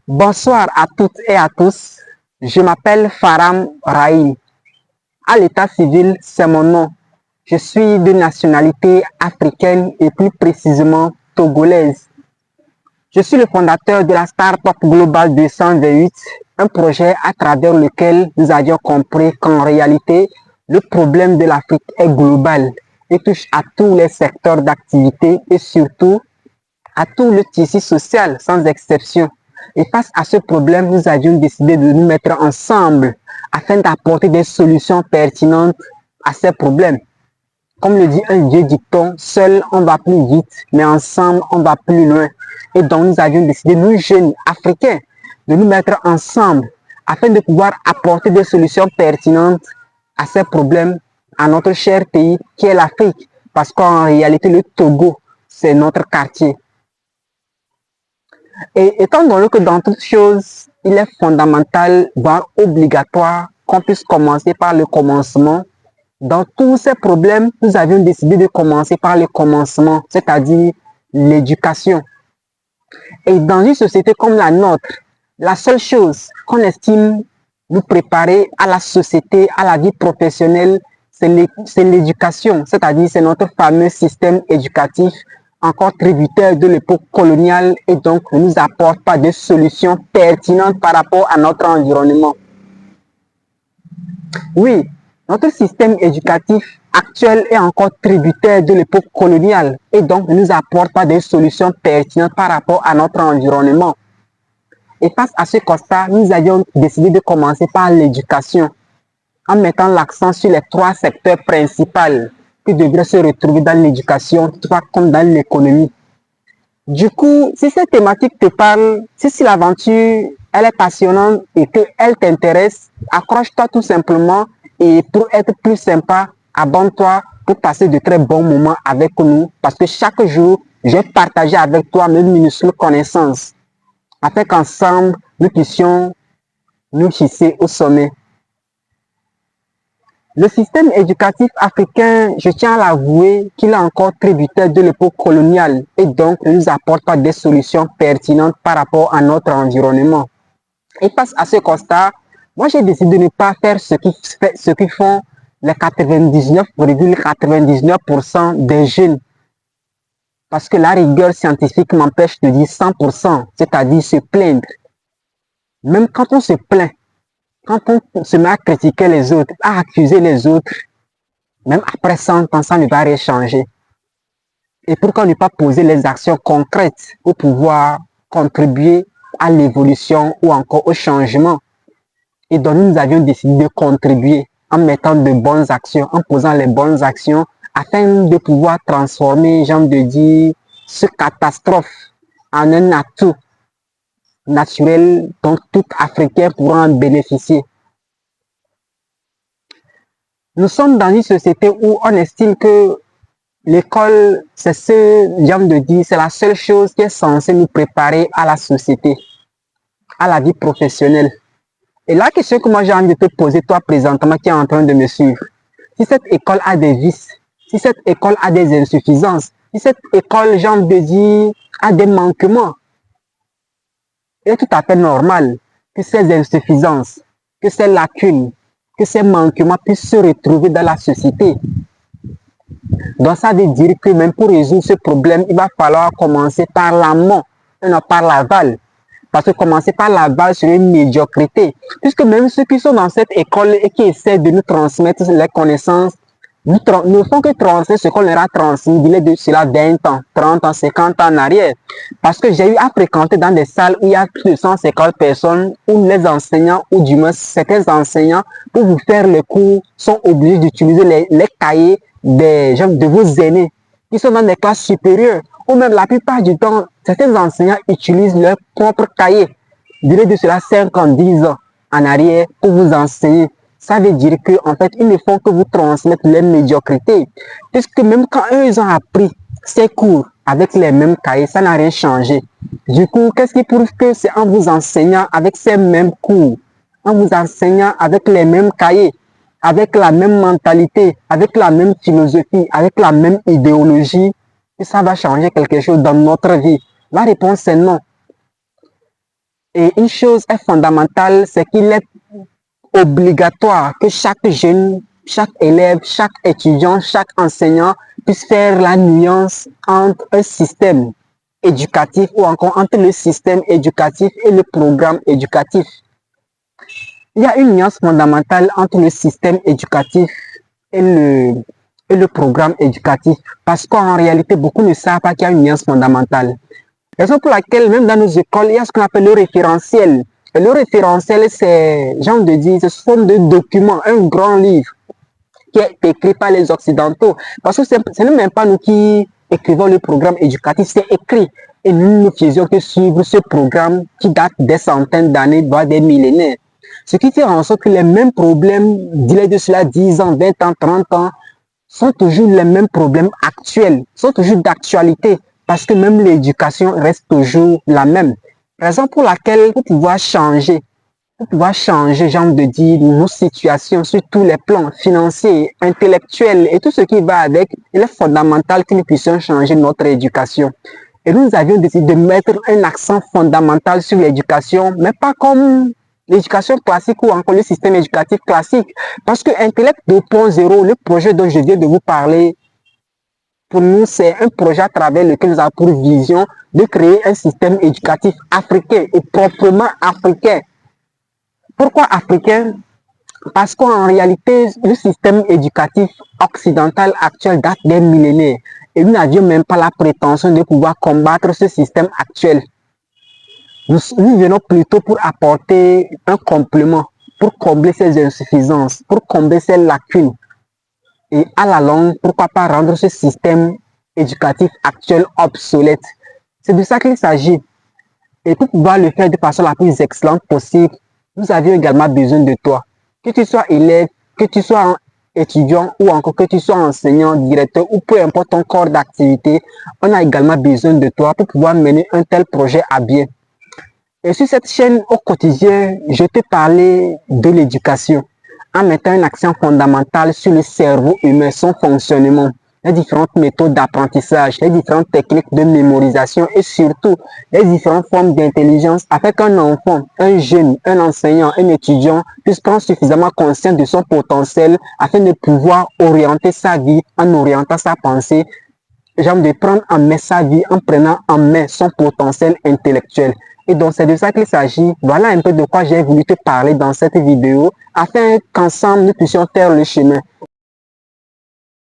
Bonsoir à toutes et à tous. Je m'appelle Faram Rahim. À l'état civil, c'est mon nom. Je suis de nationalité africaine et plus précisément togolaise. Je suis le fondateur de la Startup Global 228, un projet à travers lequel nous avions compris qu'en réalité, le problème de l'Afrique est global et touche à tous les secteurs d'activité et surtout à tout le tissu social sans exception. Et face à ce problème, nous avions décidé de nous mettre ensemble afin d'apporter des solutions pertinentes à ces problèmes. Comme le dit un vieux dicton, seul on va plus vite, mais ensemble on va plus loin. Et donc nous avions décidé, nous jeunes Africains, de nous mettre ensemble afin de pouvoir apporter des solutions pertinentes à ces problèmes à notre cher pays qui est l'Afrique. Parce qu'en réalité, le Togo, c'est notre quartier. Et étant donné que dans toute chose, il est fondamental, voire obligatoire, qu'on puisse commencer par le commencement, dans tous ces problèmes, nous avions décidé de commencer par le commencement, c'est-à-dire l'éducation. Et dans une société comme la nôtre, la seule chose qu'on estime nous préparer à la société, à la vie professionnelle, c'est l'éducation, c'est-à-dire c'est notre fameux système éducatif encore tributaire de l'époque coloniale et donc ne nous apporte pas de solutions pertinentes par rapport à notre environnement. Oui, notre système éducatif actuel est encore tributaire de l'époque coloniale et donc ne nous apporte pas de solutions pertinentes par rapport à notre environnement. Et face à ce constat, nous avions décidé de commencer par l'éducation en mettant l'accent sur les trois secteurs principaux qui devraient se retrouver dans l'éducation, comme dans l'économie. Du coup, si cette thématique te parle, si l'aventure elle est passionnante et qu'elle t'intéresse, accroche-toi tout simplement et pour être plus sympa, abonne-toi pour passer de très bons moments avec nous parce que chaque jour, je vais partager avec toi mes minuscules connaissances afin qu'ensemble, nous puissions nous hisser au sommet. Le système éducatif africain, je tiens à l'avouer qu'il est encore tributaire de l'époque coloniale et donc ne nous apporte pas des solutions pertinentes par rapport à notre environnement. Et face à ce constat, moi j'ai décidé de ne pas faire ce qui font les 99,99% des jeunes. Parce que la rigueur scientifique m'empêche de dire 100%, c'est-à-dire se plaindre. Même quand on se plaint, quand on se met à critiquer les autres, à accuser les autres, même après 100 ans, ça ne va rien changer. Et pourquoi ne pas poser les actions concrètes pour pouvoir contribuer à l'évolution ou encore au changement? Et donc nous avions décidé de contribuer en mettant de bonnes actions, en posant les bonnes actions afin de pouvoir transformer, j'ai envie de dire, ce catastrophe en un atout naturel dont tout Africain pourra en bénéficier. Nous sommes dans une société où on estime que l'école, c'est la seule chose qui est censée nous préparer à la société, à la vie professionnelle. Et la question que moi j'ai envie de te poser, toi présentement qui est en train de me suivre, si cette école a des vices, si cette école a des insuffisances, si cette école, j'ai envie de dire, a des manquements, il est tout à fait normal que ces insuffisances, que ces lacunes, que ces manquements puissent se retrouver dans la société. Donc ça veut dire que même pour résoudre ce problème, il va falloir commencer par l'amont et non par l'aval. Parce que commencer par l'aval serait une médiocrité. Puisque même ceux qui sont dans cette école et qui essaient de nous transmettre les connaissances, ne font que transmettre ce qu'on leur a transmis, il est de cela 20 ans, 30 ans, 50 ans en arrière. Parce que j'ai eu à fréquenter dans des salles où il y a plus de 150 personnes, où les enseignants, ou du moins certains enseignants, pour vous faire le cours, sont obligés d'utiliser les cahiers de vos aînés, qui sont dans des classes supérieures, ou même la plupart du temps, certains enseignants utilisent leurs propres cahiers, je dirais de cela 5 ans, 10 ans en arrière, pour vous enseigner. Ça veut dire qu'en fait, ils ne font que vous transmettre les médiocrités. Puisque même quand eux, ils ont appris ces cours avec les mêmes cahiers, ça n'a rien changé. Du coup, qu'est-ce qui prouve que c'est en vous enseignant avec ces mêmes cours, en vous enseignant avec les mêmes cahiers, avec la même mentalité, avec la même philosophie, avec la même idéologie, que ça va changer quelque chose dans notre vie? La réponse est non. Et une chose est fondamentale, c'est qu'il est obligatoire que chaque jeune, chaque élève, chaque étudiant, chaque enseignant puisse faire la nuance entre un système éducatif ou encore entre le système éducatif et le programme éducatif. Il y a une nuance fondamentale entre le système éducatif et le programme éducatif parce qu'en réalité, beaucoup ne savent pas qu'il y a une nuance fondamentale. Raison pour laquelle, même dans nos écoles, il y a ce qu'on appelle le référentiel. Et le référentiel, c'est, j'ai envie de dire, c'est une forme de document, un grand livre qui est écrit par les Occidentaux. Parce que ce n'est même pas nous qui écrivons le programme éducatif, c'est écrit. Et nous ne faisions que suivre ce programme qui date des centaines d'années, voire des millénaires. Ce qui fait en sorte que les mêmes problèmes, d'il y a de cela 10 ans, 20 ans, 30 ans, sont toujours les mêmes problèmes actuels, sont toujours d'actualité, parce que même l'éducation reste toujours la même. Raison pour laquelle, pour pouvoir changer, j'ai envie de dire, nos situations sur tous les plans financiers, intellectuels et tout ce qui va avec, il est fondamental que nous puissions changer notre éducation. Et nous avions décidé de mettre un accent fondamental sur l'éducation, mais pas comme l'éducation classique ou encore le système éducatif classique. Parce que Intellect 2.0, le projet dont je viens de vous parler, pour nous, c'est un projet à travers lequel nous avons pour vision de créer un système éducatif africain et proprement africain. Pourquoi africain? Parce qu'en réalité, le système éducatif occidental actuel date des millénaires et nous n'avions même pas la prétention de pouvoir combattre ce système actuel. Nous venons plutôt pour apporter un complément, pour combler ces insuffisances, pour combler ces lacunes. Et à la longue, pourquoi pas rendre ce système éducatif actuel obsolète? C'est de ça qu'il s'agit. Et pour pouvoir le faire de façon la plus excellente possible, nous avions également besoin de toi. Que tu sois élève, que tu sois étudiant ou encore que tu sois enseignant, directeur ou peu importe ton corps d'activité, on a également besoin de toi pour pouvoir mener un tel projet à bien. Et sur cette chaîne au quotidien, je te parlais de l'éducation en mettant un accent fondamental sur le cerveau humain, son fonctionnement, les différentes méthodes d'apprentissage, les différentes techniques de mémorisation et surtout les différentes formes d'intelligence afin qu'un enfant, un jeune, un enseignant, un étudiant puisse prendre suffisamment conscience de son potentiel afin de pouvoir orienter sa vie en orientant sa pensée, genre de prendre en main sa vie en prenant en main son potentiel intellectuel. Et donc, c'est de ça qu'il s'agit. Voilà un peu de quoi j'ai voulu te parler dans cette vidéo afin qu'ensemble, nous puissions faire le chemin.